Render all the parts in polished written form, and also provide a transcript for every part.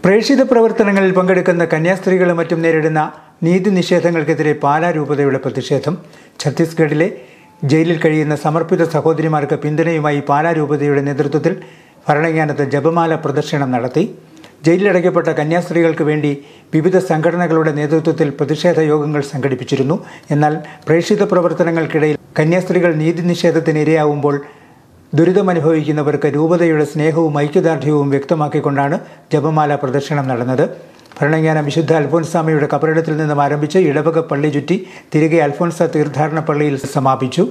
പ്രേക്ഷിത പ്രവർത്തനങ്ങളിൽ പങ്കെടുക്കുന്ന കന്യാസ്ത്രീകളും മറ്റും നേരിടുന്ന നീതി നിഷേധങ്ങൾക്കെതിരെ പാലാ രൂപതയുടെ പ്രതിഷേധം. ഛത്തീസ്ഗഡിലെ ജയിലിൽ കഴിയുന്ന സമർപ്പിത സഹോദരിമാർക്ക് പിന്തുണയുമായി പാലാ രൂപതയുടെ നേതൃത്വത്തിൽ ഭരണങ്ങാനത്ത് ജപമാല പ്രദക്ഷിണം നടത്തി. ജയിലിലടയ്ക്കപ്പെട്ട കന്യാസ്ത്രീകൾക്ക് വേണ്ടി വിവിധ സംഘടനകളുടെ നേതൃത്വത്തിൽ പ്രതിഷേധ യോഗങ്ങൾ സംഘടിപ്പിച്ചിരുന്നു. എന്നാൽ പ്രേക്ഷിത പ്രവർത്തനങ്ങൾക്കിടയിൽ കന്യാസ്ത്രീകൾ നീതി നിഷേധത്തിന് ഇരയാവുമ്പോൾ ദുരിതമനുഭവിക്കുന്നവർക്ക് രൂപതയുടെ സ്നേഹവും ഐക്യദാർഢ്യവും വ്യക്തമാക്കിക്കൊണ്ടാണ് ജപമാല പ്രദക്ഷിണം നടന്നത്. ഭരണങ്ങാനം വിശുദ്ധ അൽഫോൻസാമയുടെ കബറിടത്തിൽ നിന്നും ആരംഭിച്ച് ഇടവക പള്ളി ചുറ്റി തിരികെ അൽഫോൻസ തീർത്ഥാടന പള്ളിയിൽ സമാപിച്ചു.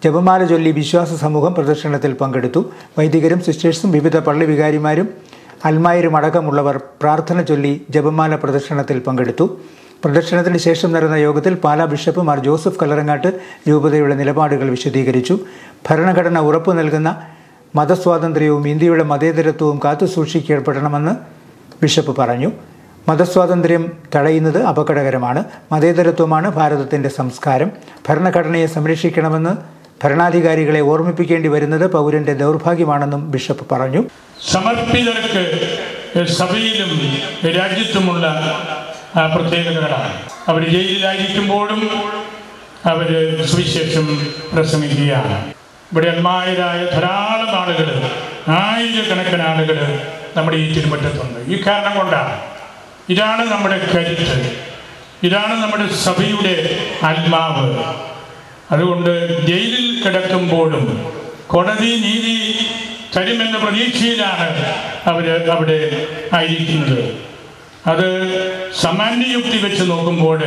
ജപമാല ചൊല്ലി വിശ്വാസ സമൂഹം പ്രദർശനത്തിൽ പങ്കെടുത്തു. വൈദികരും സിസ്റ്റേഴ്സും വിവിധ പള്ളി വികാരിമാരും അൽമായരും അടക്കമുള്ളവർ പ്രാർത്ഥന ചൊല്ലി ജപമാല പ്രദർശനത്തിൽ പങ്കെടുത്തു. പ്രദർശനത്തിന് ശേഷം നടന്ന യോഗത്തിൽ പാലാ ബിഷപ്പ് മാർ ജോസഫ് കല്ലറങ്ങാട്ട് രൂപതയുടെ നിലപാടുകൾ വിശദീകരിച്ചു. ഭരണഘടന ഉറപ്പു നൽകുന്ന മതസ്വാതന്ത്ര്യവും ഇന്ത്യയുടെ മതേതരത്വവും കാത്തുസൂക്ഷിക്കപ്പെടണമെന്ന് ബിഷപ്പ് പറഞ്ഞു. മതസ്വാതന്ത്ര്യം തടയുന്നത് അപകടകരമാണ്. മതേതരത്വമാണ് ഭാരതത്തിൻ്റെ സംസ്കാരം. ഭരണഘടനയെ സംരക്ഷിക്കണമെന്ന് ഭരണാധികാരികളെ ഓർമ്മിപ്പിക്കേണ്ടി വരുന്നത് പൗരന്റെ ദൗർഭാഗ്യമാണെന്നും ബിഷപ്പ് പറഞ്ഞു. സമർപ്പിതർക്ക് സഭയിലും രാജ്യത്തുമുള്ള പ്രത്യേകതകളാണ്. അവർ ജയിലിലായിരിക്കുമ്പോഴും അവർ സുവിശേഷം പ്രസംഗിക്കുകയാണ്. ഇവിടെ അൽമായരായ ധാരാളം ആളുകൾ, ആയിരക്കണക്കിന് ആളുകൾ നമ്മുടെ ഈ തിരുമുറ്റത്തുണ്ട്. ഈ കാരണം കൊണ്ടാണ്. ഇതാണ് നമ്മുടെ കരുത്ത്, ഇതാണ് നമ്മുടെ സഭയുടെ ആത്മാവ്. അതുകൊണ്ട് ജയിലിൽ കിടക്കുമ്പോഴും കോടതി നീതി തരുമെന്ന പ്രതീക്ഷയിലാണ് അവർ അവിടെ ആയിരിക്കുന്നത്. അത് സാമാന്യയുക്തി വെച്ച് നോക്കുമ്പോൾ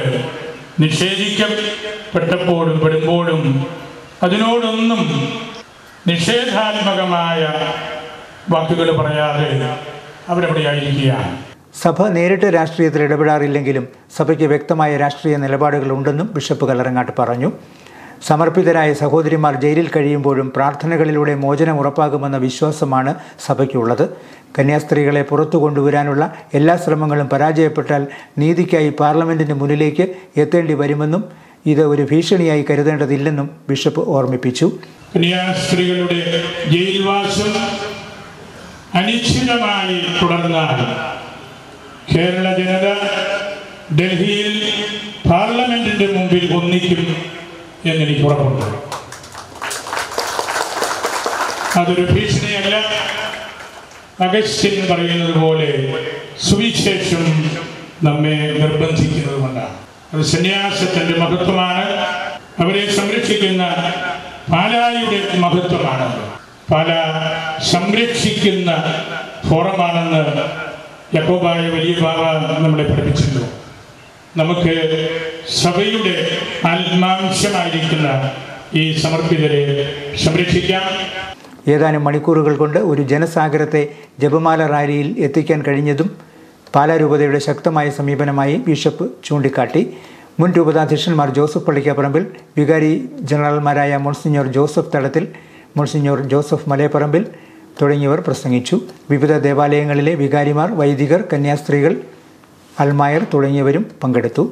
പെടുമ്പോഴും അതിനോടൊന്നും നിഷേധാത്മകമായ വാക്കുകൾ പറയാതെ അവരവിടെ ആയിരിക്കുകയാണ്. സഭ നേരിട്ട് രാഷ്ട്രീയത്തിൽ ഇടപെടാറില്ലെങ്കിലും സഭയ്ക്ക് വ്യക്തമായ രാഷ്ട്രീയ നിലപാടുകളുണ്ടെന്നും ബിഷപ്പ് കല്ലറങ്ങാട്ട് പറഞ്ഞു. സമർപ്പിതരായ സഹോദരിമാർ ജയിലിൽ കഴിയുമ്പോഴും പ്രാർത്ഥനകളിലൂടെ മോചനം ഉറപ്പാകുമെന്ന വിശ്വാസമാണ് സഭയ്ക്കുള്ളത്. കന്യാസ്ത്രീകളെ പുറത്തു കൊണ്ടുവരാനുള്ള എല്ലാ ശ്രമങ്ങളും പരാജയപ്പെട്ടാൽ നീതിക്കായി പാർലമെന്റിന് മുന്നിലേക്ക് എത്തേണ്ടി വരുമെന്നും ഇത് ഒരു ഭീഷണിയായി കരുതേണ്ടതില്ലെന്നും ബിഷപ്പ് ഓർമ്മിപ്പിച്ചു. കന്യാസ്ത്രീകളുടെ ജയിൽവാസം അനിശ്ചിതമായി തുടർന്നാൽ കേരള ജനത ഡൽഹിയിൽ പാർലമെന്റിന്റെ മുമ്പിൽ ഒന്നിക്കും എന്നെനിക്ക് ഉറപ്പുണ്ട്. അതൊരു ഭീഷണിയല്ല. അഗസ്ത്യൻ പറയുന്നത് പോലെ സുവിശേഷം നമ്മെ നിർബന്ധിക്കുന്നത് കൊണ്ടാണ്. അത് സന്യാസത്തിന്റെ മഹത്വമാണ്. അവരെ സംരക്ഷിക്കുന്ന പാലായുടെ മഹത്വമാണ്. പാല സംരക്ഷിക്കുന്ന ഫോറമാണെന്ന് യാക്കോബായ വലിയ ബാബ നമ്മളെ പഠിപ്പിച്ചിട്ടുണ്ട്. നമുക്ക് സഭയുടെ ആത്മാംശമായിരിക്കുന്ന ഈ സമർപ്പിതരെ സംരക്ഷിക്കാം. ഏതാനും മണിക്കൂറുകൾ കൊണ്ട് ഒരു ജനസാഗരത്തെ ജപമാല റാലിയിൽ എത്തിക്കാൻ കഴിഞ്ഞതും പാലാ രൂപതയുടെ ശക്തമായ സമീപനമായി ബിഷപ്പ് ചൂണ്ടിക്കാട്ടി. മുൻ രൂപതാധ്യക്ഷന്മാർ ജോസഫ് പള്ളിക്കാപ്പറമ്പിൽ, വികാരി ജനറൽമാരായ Monsignor Joseph Thadathil, Monsignor Joseph Malayapparambil തുടങ്ങിയവർ പ്രസംഗിച്ചു. വിവിധ ദേവാലയങ്ങളിലെ വികാരിമാർ, വൈദികർ, കന്യാസ്ത്രീകൾ, അൽമായർ തുടങ്ങിയവരും പങ്കെടുത്തു.